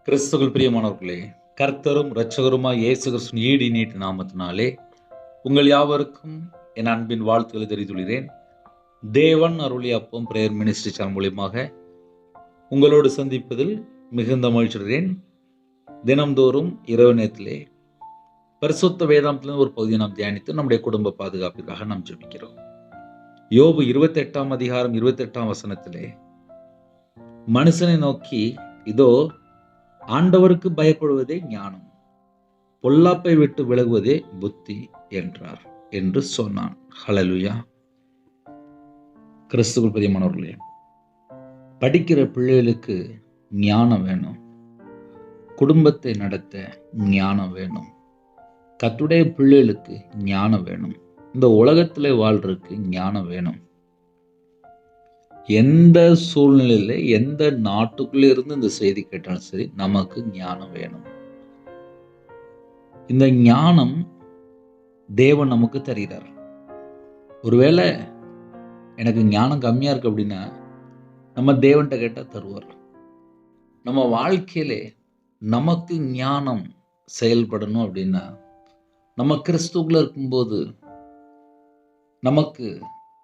கிறிஸ்துவுக்குள் பிரியமானவர்களே, கர்த்தரும் இரட்சகருமாய் இயேசு கிறிஸ்துவின் ஈடு இனிய நாமத்தினாலே உங்கள் யாவருக்கும் என் அன்பின் வாழ்த்துக்களை தெரிவித்துள்ளேன். தேவன் அருளிய அப்பம் பிரேயர் மினிஸ்ட்ரி சேனல் மூலியமாக உங்களோடு சந்திப்பதில் மிகுந்த மகிழ்ச்சியடைகிறேன். தினம்தோறும் இரவு நேரத்திலே பரிசுத்த வேதாந்தத்திலிருந்து ஒரு பகுதியை நாம் தியானித்து நம்முடைய குடும்ப பாதுகாப்பிற்காக நாம் ஜெபிக்கிறோம். யோபு 28ஆம் அதிகாரம் 28ஆம் வசனத்திலே மனுஷனை நோக்கி, இதோ ஆண்டவருக்கு பயப்படுவதே ஞானம், பொல்லாப்பை விட்டு விலகுவதே புத்தி என்றார் என்று சொன்னான். ஹல்லேலூயா. கிறிஸ்துவுக்குள் பிரியமானவர்களே, படிக்கிற பிள்ளைகளுக்கு ஞானம் வேணும், குடும்பத்தை நடத்த ஞானம் வேணும், கர்த்தருடைய பிள்ளைகளுக்கு ஞானம் வேணும், இந்த உலகத்திலே வாழ்றதுக்கு ஞானம் வேணும். எந்த சூழ்நிலையில எந்த நாட்டுக்குள்ள இருந்து இந்த செய்தி கேட்டாலும் சரி, நமக்கு ஞானம் வேணும். இந்த ஞானம் தேவன் நமக்கு தருகிறார். ஒருவேளை எனக்கு ஞானம் கம்மியா இருக்கு அப்படின்னா நம்ம தேவன்கிட்ட கேட்டா தருவார். நம்ம வாழ்க்கையிலே நமக்கு ஞானம் செயல்படணும் அப்படின்னா நம்ம கிறிஸ்துக்குள்ள இருக்கும்போது நமக்கு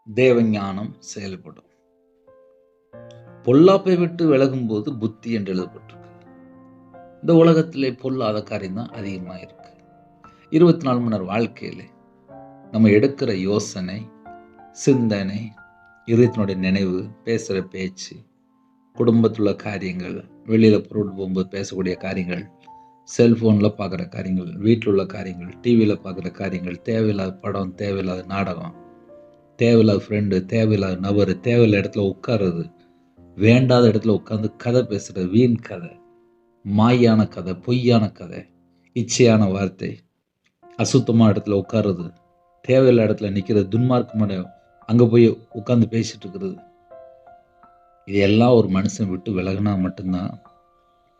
தேவ ஞானம் செயல்படும். பொல்லாப்பை விட்டு விலகும்போது புத்தி என்று எழுதப்பட்டிருக்கு. இந்த உலகத்திலே பொல்லாத காரியம் தான் அதிகமாக இருக்கு. 24 மணி நேரம் வாழ்க்கையில நம்ம எடுக்கிற யோசனை, சிந்தனை, இதயத்தினுடைய நினைவு, பேசுகிற பேச்சு, குடும்பத்துள்ள காரியங்கள், வெளியில் பொருள் போகும்போது பேசக்கூடிய காரியங்கள், செல்ஃபோனில் பார்க்குற காரியங்கள், வீட்டில் உள்ள காரியங்கள், டிவியில் பார்க்குற காரியங்கள், தேவையில்லாத படம், தேவையில்லாத நாடகம், தேவையில்லாத ஃப்ரெண்டு, தேவையில்லாத நபர், தேவையில்லாத இடத்துல உட்கார்றது, வேண்டாத இடத்துல உட்காந்து கதை பேசுறது, வீண் கதை, மாயான கதை, பொய்யான கதை, இச்சையான வார்த்தை, அசுத்தமான இடத்துல உட்கார்றது, தேவையில்லாத இடத்துல நிற்கிறது, துன்மார்க்கமான அங்கே போய் உட்காந்து பேசிட்டு இருக்கிறது, இதெல்லாம் ஒரு மனுஷன் விட்டு விலகினா மட்டும்தான்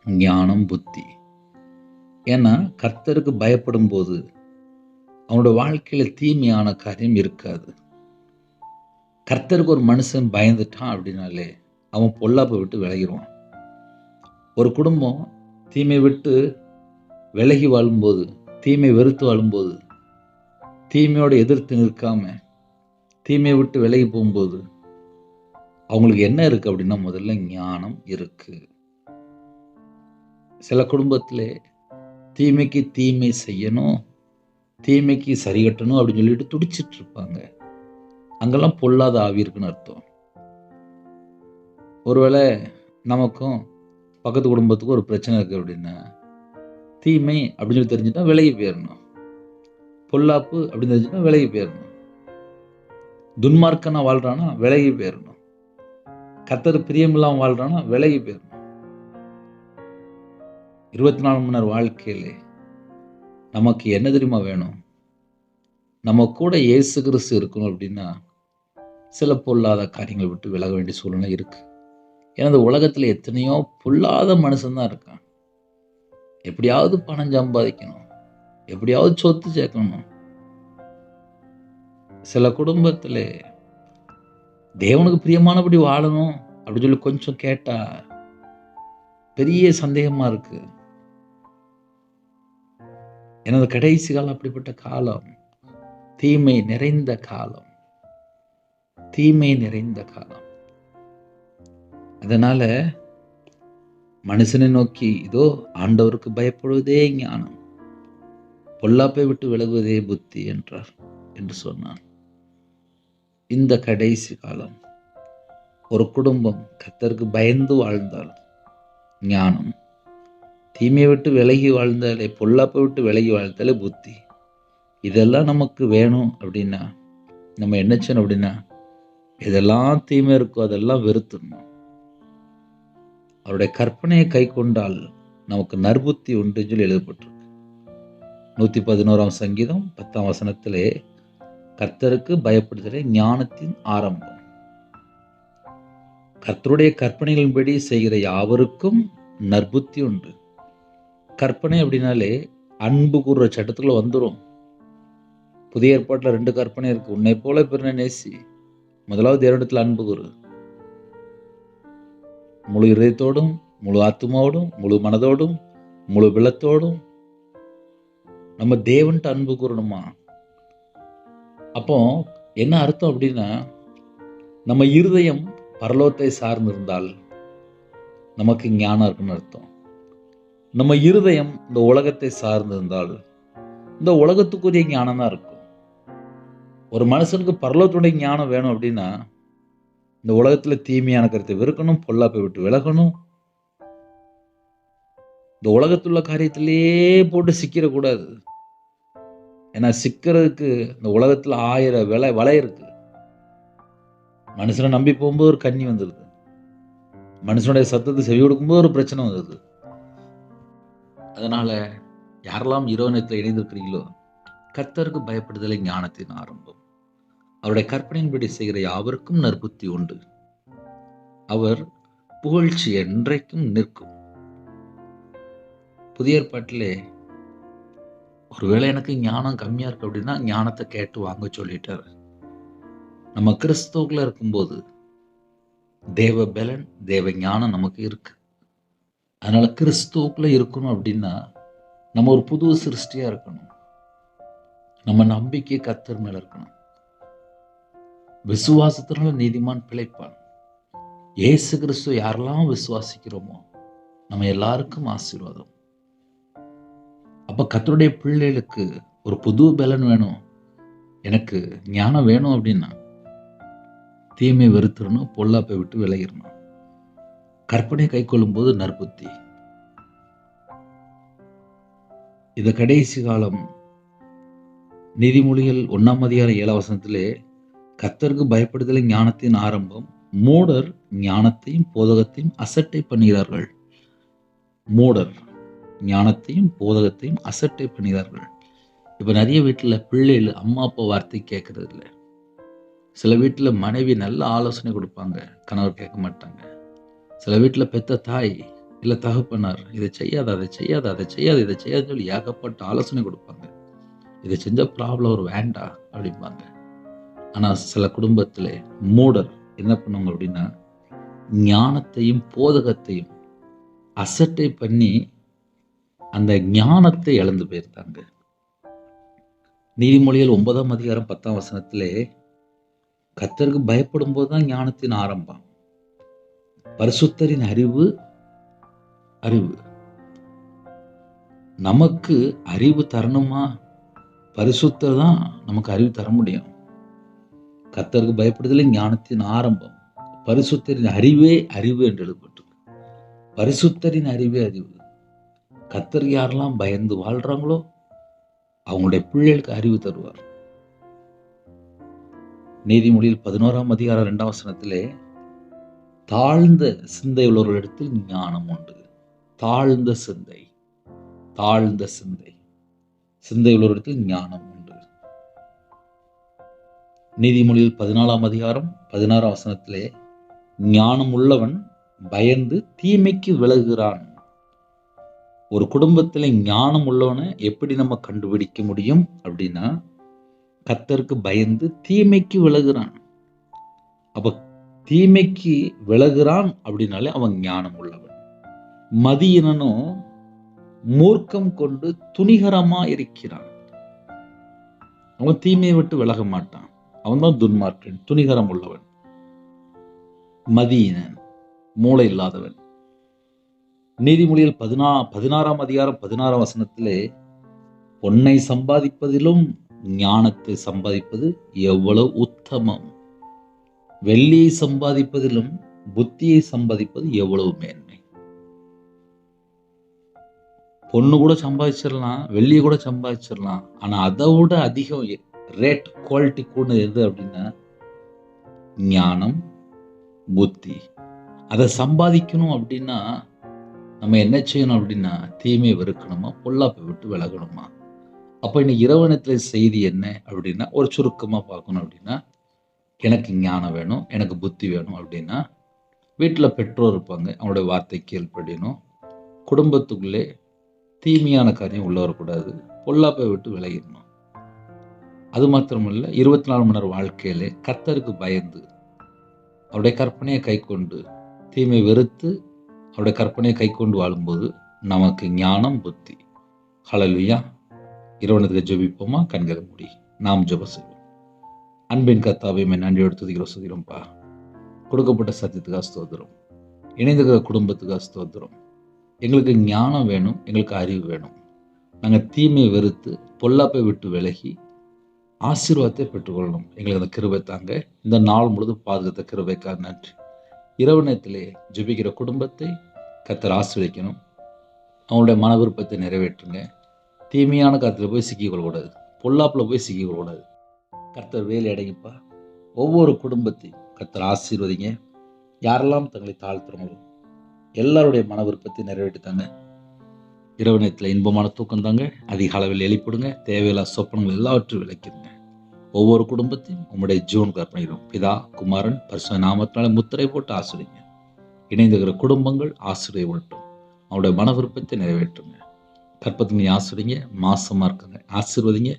ஞானம், புத்தி. ஏன்னா கர்த்தருக்கு பயப்படும் போது அவனோட வாழ்க்கையில தீமையான காரியம் இருக்காது. கர்த்தருக்கு ஒரு மனுஷன் பயந்துட்டான் அப்படின்னாலே அவன் பொல்லாப்பை விட்டு விலகிடுவான். ஒரு குடும்பம் தீமை விட்டு விலகி வாழும்போது, தீமை வெறுத்து வாழும்போது, தீமையோடு எதிர்த்து நிற்காம தீமையை விட்டு விலகி போகும்போது அவங்களுக்கு என்ன இருக்கு அப்படின்னா முதல்ல ஞானம் இருக்கு. சில குடும்பத்திலே தீமைக்கு தீமை செய்யணும், தீமைக்கு சரி கட்டணும் அப்படின்னு சொல்லிட்டு துடிச்சிட்டு இருப்பாங்க. அங்கெல்லாம் பொல்லாத ஆவி இருக்குன்னு அர்த்தம். ஒருவேளை நமக்கும் பக்கத்து குடும்பத்துக்கும் ஒரு பிரச்சனை இருக்கு அப்படின்னா தீமை அப்படின்னு சொல்லி தெரிஞ்சுட்டா விலகி போயிடணும். பொல்லாப்பு அப்படின்னு தெரிஞ்சுட்டா விலகி போயிடணும். துன்மார்க்கனா வாழ்றானா விலகி போயிடணும். கர்த்தர் பிரியமில்லாம வாழ்றானா விலகி போயிடணும். 24 மணி நேரம் வாழ்க்கையிலே நமக்கு என்ன தெரியுமா வேணும்? நம்ம கூட இயேசு கிறிஸ்து இருக்கணும் அப்படின்னா சில பொல்லாத காரியங்களை விட்டு விலக வேண்டிய சூழ்நிலை இருக்கு. ஏன்னா இந்த உலகத்துல எத்தனையோ பொல்லாத மனுஷன்தான் இருக்கான். எப்படியாவது பணம் சம்பாதிக்கணும், எப்படியாவது சொத்து சேர்க்கணும். சில குடும்பத்துல தேவனுக்கு பிரியமானபடி வாழணும் அப்படின்னு சொல்லி கொஞ்சம் கேட்டா பெரிய சந்தேகமா இருக்கு. எனது கடைசி காலம் அப்படிப்பட்ட காலம், தீமை நிறைந்த காலம், தீமை நிறைந்த காலம். அதனால மனுஷனை நோக்கி, இதோ ஆண்டவருக்கு பயப்படுவதே ஞானம், பொல்லாப்பை விட்டு விலகுவதே புத்தி என்றார் என்று சொன்னான். இந்த கடைசி காலம் ஒரு குடும்பம் கர்த்தருக்கு பயந்து வாழ்ந்தால் ஞானம், தீமையை விட்டு விலகி வாழ்ந்தாலே, பொல்லாப்பை விட்டு விலகி வாழ்ந்தாலே புத்தி. இதெல்லாம் நமக்கு வேணும் அப்படின்னா நம்ம என்ன செய்யணும் அப்படின்னா எதெல்லாம் தீமை இருக்கோ அதெல்லாம் வெறுத்துடணும். அவருடைய கற்பனையை கை கொண்டால் நமக்கு நற்புத்தி உண்டு சொல்லி எழுதப்பட்டிருக்கு. 111ஆம் சங்கீதம் 10ஆம் வசனத்திலே கர்த்தருக்கு பயப்படுதலே ஞானத்தின் ஆரம்பம். கர்த்தருடைய கற்பனைகளின்படி செய்கிற யாவருக்கும் நற்புத்தி உண்டு. கற்பனை அப்படின்னாலே அன்பு கூறுற சட்டத்துக்குள்ள வந்துடும். புதிய ஏற்பாட்டில் 2 கற்பனை இருக்கு. உன்னை போல பிறனை நேசி. முதலாவது இடத்துல அன்பு கூறு. முழு இதயத்தோடும், முழு ஆத்துமாவோடும், முழு மனதோடும், முழு பலத்தோடும் நம்ம தேவன்ட்டு அன்பு கூறணுமா? அப்போ என்ன அர்த்தம் அப்படின்னா, நம்ம இருதயம் பரலோகத்தை சார்ந்திருந்தால் நமக்கு ஞானம் இருக்குன்னு அர்த்தம். நம்ம இருதயம் இந்த உலகத்தை சார்ந்திருந்தால் இந்த உலகத்துக்குரிய ஞானம் தான் இருக்கும். ஒரு மனுஷனுக்கு பரலோகத்துடைய ஞானம் வேணும் அப்படின்னா, இந்த உலகத்துல தீமையான கருத்தை வெறுக்கணும், பொல்லாப்பை விட்டு விலகணும். இந்த உலகத்துள்ள காரியத்திலேயே போட்டு சிக்கிடக்கூடாது. ஏன்னா சிக்கிறதுக்கு இந்த உலகத்துல 1000 வலை இருக்கு. மனுஷனை நம்பி போகும்போது ஒரு கண்ணி வந்துடுது. மனுஷனுடைய சத்தத்தை செவி கொடுக்கும்போது ஒரு பிரச்சனை வந்துடுது. அதனால யாரெல்லாம் இரவு நேரத்தில் இணைந்திருக்கிறீங்களோ, கர்த்தருக்கு பயப்படுதலை ஞானத்தின் ஆரம்பம். அவருடைய கற்பனையின்படி செய்கிற யாவருக்கும் நற்புத்தி உண்டு. அவர் புகழ்ச்சி என்றைக்கும் நிற்கும். புதிய ஏற்பாட்டிலே ஒருவேளை எனக்கு ஞானம் கம்மியா இருக்கு அப்படின்னா ஞானத்தை கேட்டு வாங்க சொல்லிட்டாரு. நம்ம கிறிஸ்துவுக்குள்ள இருக்கும்போது தேவ பலன், தேவ ஞானம் நமக்கு இருக்கு. அதனால கிறிஸ்துவுக்குள்ள இருக்கணும் அப்படின்னா நம்ம ஒரு புது சிருஷ்டியா இருக்கணும். நம்ம நம்பிக்கை கர்த்தர் மேல இருக்கணும். விசுவாசத்தினால நீதிமான் பிழைப்பான். இயேசு கிறிஸ்து யாரெல்லாம் விசுவாசிக்கிறோமோ நம்ம எல்லாருக்கும் ஆசீர்வாதம். அப்ப கர்த்தருடைய பிள்ளைகளுக்கு ஒரு புது பலன் வேணும், எனக்கு ஞானம் வேணும் அப்படின்னா தீமை வெறுத்துடணும், பொல்லாப்பை விட்டு விலகிடணும். கற்பனை கை கொள்ளும் போது நற்புத்தி. இந்த கடைசி காலம் நீதிமொழிகள் 1:7 கர்த்தருக்கு பயப்படுதலை ஞானத்தின் ஆரம்பம். மூடர் ஞானத்தையும் போதகத்தையும் அசட்டை பண்ணுகிறார்கள். மூடர் ஞானத்தையும் போதகத்தையும் அசட்டை பண்ணுகிறார்கள். இப்ப நிறைய வீட்டுல பிள்ளைகள் அம்மா அப்பா வார்த்தை கேட்கறது இல்லை. சில வீட்டுல மனைவி நல்ல ஆலோசனை கொடுப்பாங்க, கணவர் கேட்க மாட்டாங்க. சில வீட்டுல பெத்த தாய் இல்ல தகப்பனார் இதை செய்யாத, அதை செய்யாத, அதை செய்யாத, இதை செய்யாதுன்னு சொல்லி ஏகப்பட்ட ஆலோசனை கொடுப்பாங்க. இதை செஞ்ச ப்ராப்ளம் ஒரு வேண்டாம் அப்படிம்பாங்க. ஆனா சில குடும்பத்துல மூடர் என்ன பண்ணுவாங்க அப்படின்னா ஞானத்தையும் போதகத்தையும் அசட்டை பண்ணி அந்த ஞானத்தை இழந்து போயிருந்தாங்க. நீதிமொழிகள் 9:10 கர்த்தருக்கு பயப்படும் போதுதான் ஞானத்தின் ஆரம்பம். பரிசுத்தரின் அறிவு. நமக்கு அறிவு தரணுமா? பரிசுத்தர் தான் நமக்கு அறிவு தர முடியும். கர்த்தருக்கு பயப்படுதலே ஞானத்தின் ஆரம்பம். பரிசுத்தரின் அறிவே அறிவு என்று எழுதப்பட்டிருக்கு. பரிசுத்தரின் அறிவே அறிவு. கர்த்தருக்கு யாரெல்லாம் பயந்து வாழ்றாங்களோ அவங்களுடைய பிள்ளைகளுக்கு அறிவு தருவார். நீதிமொழியில் 11:2 தாழ்ந்த சிந்தை உள்ளவர்களிடத்தில் ஞானம் உண்டு. தாழ்ந்த சிந்தை உள்ளவர்களிடத்தில் ஞானம் உண்டு. நீதிமொழியில் 14:16 ஞானம் உள்ளவன் பயந்து தீமைக்கு விலகுகிறான். ஒரு குடும்பத்துல ஞானம் உள்ளவனை எப்படி நம்ம கண்டுபிடிக்க முடியும் அப்படின்னா கர்த்தருக்கு பயந்து தீமைக்கு விலகுறான். அப்ப தீமைக்கு விலகுறான் அப்படின்னாலே அவன் ஞானம் உள்ளவன். மதியினனும் மூர்க்கம் கொண்டு துணிகரமா இருக்கிறான். அவன் தீமையை விட்டு விலக மாட்டான். அவன் தான் துன்மார்க்கன், துணிகரம் உள்ளவன். மதியினன் மூளை இல்லாதவன். நீதிமொழியில் 16:16 பொன்னை சம்பாதிப்பதிலும் ஞானத்தை சம்பாதிப்பது எவ்வளவு உத்தமம். வெள்ளியை சம்பாதிப்பதிலும் புத்தியை சம்பாதிப்பது எவ்வளவு மேன்மை. பொண்ணு கூட சம்பாதிச்சிடலாம், வெள்ளியை கூட சம்பாதிச்சிடலாம். ஆனா அதை விட அதிகம் ரேட் குவாலிட்டி கூட எது அப்படின்னா ஞானம், புத்தி. அதை சம்பாதிக்கணும் அப்படின்னா நம்ம என்ன செய்யணும் அப்படின்னா தீமையை வெறுக்கணுமா, பொல்லாப்பை விட்டு விலகணுமா. அப்ப இன்னைக்கு இரவு நேரத்துல செய்தி என்ன அப்படின்னா ஒரு சுருக்கமா பார்க்கணும் அப்படின்னா எனக்கு ஞானம் வேணும், எனக்கு புத்தி வேணும் அப்படின்னா வீட்டுல பெற்றோர் இருப்பாங்க, அவங்களுடைய வார்த்தை கீழ்ப்படியணும். குடும்பத்துக்குள்ளே தீமையான காரியம் உள்ள வரக்கூடாது, பொல்லாப்பை விட்டு விலகிடணும். அது மாத்திரமல்ல 24 மணி நேரம் வாழ்க்கையிலே கர்த்தருக்கு பயந்து அவருடைய கற்பனையை கை கொண்டு தீமை வெறுத்து அவருடைய கற்பனையை கை கொண்டு வாழும்போது நமக்கு ஞானம், புத்தி. ஹல்லேலூயா. இரவனத்துக்கு ஜெபிப்போமா? கண்களை மூடி நாம் ஜெபம் செய்வோம். அன்பின் கர்த்தாவே, நன்றியோடு துதிக்கிறோம், சுதிக்கிறோம்ப்பா. கொடுக்கப்பட்ட சத்தியத்துக்காக ஸ்தோத்திரம். இணைந்திருக்கிற குடும்பத்துக்காக ஸ்தோத்திரம். எங்களுக்கு ஞானம் வேணும், எங்களுக்கு அறிவு வேணும். நாங்கள் தீமையை வெறுத்து பொல்லாப்பை விட்டு விலகி ஆசீர்வாதத்தை பெற்றுக்கொள்ளணும். எங்களுக்கு அந்த கிருபை தாங்க. இந்த நாள் முழுதும் பாதுகாத்த கிருபைக்காக நன்றி. இரவு நேரத்திலே ஜெபிக்கிற குடும்பத்தை கர்த்தர் ஆசீர்வதிக்கணும். அவங்களுடைய மன விருப்பத்தை நிறைவேற்றுங்க. தீமையான காலத்தில் போய் சிக்கிக்கொள்ளக்கூடாது, பொல்லாப்பில் போய் சிக்கிக்கொள்ளக்கூடாது. கர்த்தர் வேலை அடைங்கப்பா. ஒவ்வொரு குடும்பத்தையும் கர்த்தர் ஆசீர்வதிங்க. யாரெல்லாம் தங்களை தாழ்த்துறவங்களோ எல்லாருடைய மன விருப்பத்தை நிறைவேற்றித்தாங்க. இரவு நேரத்தில் இன்பமான தூக்கம் தாங்க. அதிக அளவில் எழுப்பிடுங்க. தேவையில்லா சொப்பனங்கள் எல்லாவற்றையும் விளக்கிடுங்க. ஒவ்வொரு குடும்பத்தையும் உங்களுடைய ஜீவனுக்கு அர்ப்பணிக்கிறோம். பிதா, குமாரன், பரிசுத்த நாமத்தினால முத்திரை போட்டு ஆசிரியங்க. இணைந்துகிற குடும்பங்கள் ஆசிரியப்பட்டும். அவருடைய மன விருப்பத்தை நிறைவேற்றுங்க. கற்பத்தினை ஆசிரியங்க. மாசமாக இருக்காங்க, ஆசீர்வதிங்க.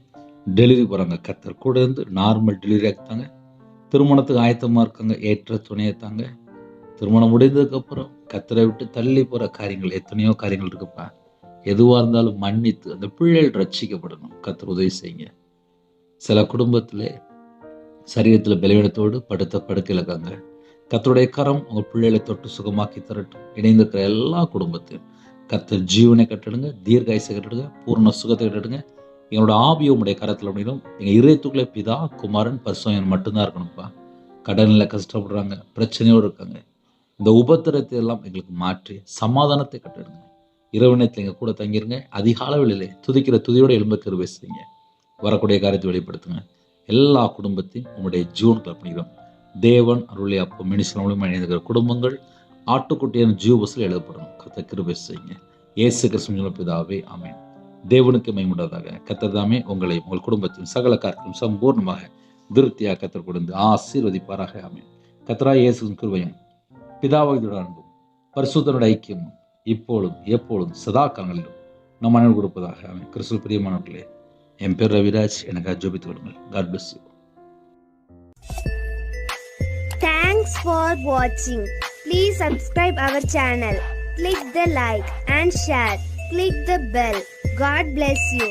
டெலிவரி போகிறாங்க, கர்த்தர் கூட இருந்து நார்மல் டெலிவரி ஆகித்தாங்க. திருமணத்துக்கு ஆயத்தமாக இருக்காங்க, ஏற்ற துணையை தாங்க. திருமணம் முடிந்ததுக்கப்புறம் கர்த்தரை விட்டு தள்ளி போகிற காரியங்கள் எத்தனையோ காரியங்கள் இருக்குப்பா. எதுவாக இருந்தாலும் மன்னித்து அந்த பிள்ளைகள் ரட்சிக்கப்படணும். கர்த்தர் உதவி செய்யுங்க. சில குடும்பத்தில் சரீரத்தில் பலவீனத்தோடு படுத்த படுக்கையில் இருக்காங்க. கர்த்தருடைய கரம் உங்கள் பிள்ளைகளை தொட்டு சுகமாக்கி தரட்டும். இணைந்திருக்கிற எல்லா குடும்பத்தையும் கர்த்தர் ஜீவனை கட்டிடுங்க, தீர்காயசை கட்டிடுங்க, பூர்ண சுகத்தை கட்டிடுங்க. எங்களோட ஆவியை உடைய கரத்தில் அப்படின்னும் எங்கள் இதயத்துக்குள்ளே பிதா, குமாரன், பரிசுத்தம் மட்டும்தான் இருக்கணும்ப்பா. கடனில் கஷ்டப்படுறாங்க, பிரச்சனையோடு இருக்காங்க. இந்த உபத்திரத்தை எல்லாம் எங்களுக்கு மாற்றி சமாதானத்தை கட்டிடுங்க. இரவு நேரத்தில் எங்கள் கூட தங்கிருங்க. அதிக அளவிலே துதிக்கிற துதியோடு எலும்ப கிருபை செய்யுங்க. வரக்கூடிய காரியத்தை வெளிப்படுத்துங்க. எல்லா குடும்பத்தையும் உங்களுடைய ஜீவனுக்கு அர்ப்பணிக்கிறோம். தேவன் அருளை அப்போ மினிஸ்டர் மூலமாக இணைந்திருக்கிற குடும்பங்கள் ஆட்டுக்குட்டியான ஜீவபஸில் எழுதப்படணும். கர்த்தர் கிருபை செய்யுங்க. இயேசு கிறிஸ்துவின் பிதாவே, ஆமென். தேவனுக்கு மகிமையுண்டாவதாக. கர்த்தர் தாமே உங்களை உங்கள் குடும்பத்தின் சகல காரியங்களும் சம்பூர்ணமாக திருப்தியாக கர்த்தர் கொடுத்து ஆசீர்வதிப்பாராக. ஆமென். கர்த்தராகிய இயேசுவின் கிருபையும் பிதாவாகிய அன்பும் பரிசுத்தனுடைய ஐக்கியமும் இப்பொழுதும் எப்பொழுதும் சதா காலங்களிலும் நம் மனதில் கொடுப்பதாக. ஆமென். கிறிஸ்துவில் பிரியமானவர்களே, என் பேர் ரவிராஜ். எனக்கு ஜெபித்து கொடுங்கள். God bless you. Thanks for watching. Please subscribe our channel. Click the like and share. Click the bell. God bless you.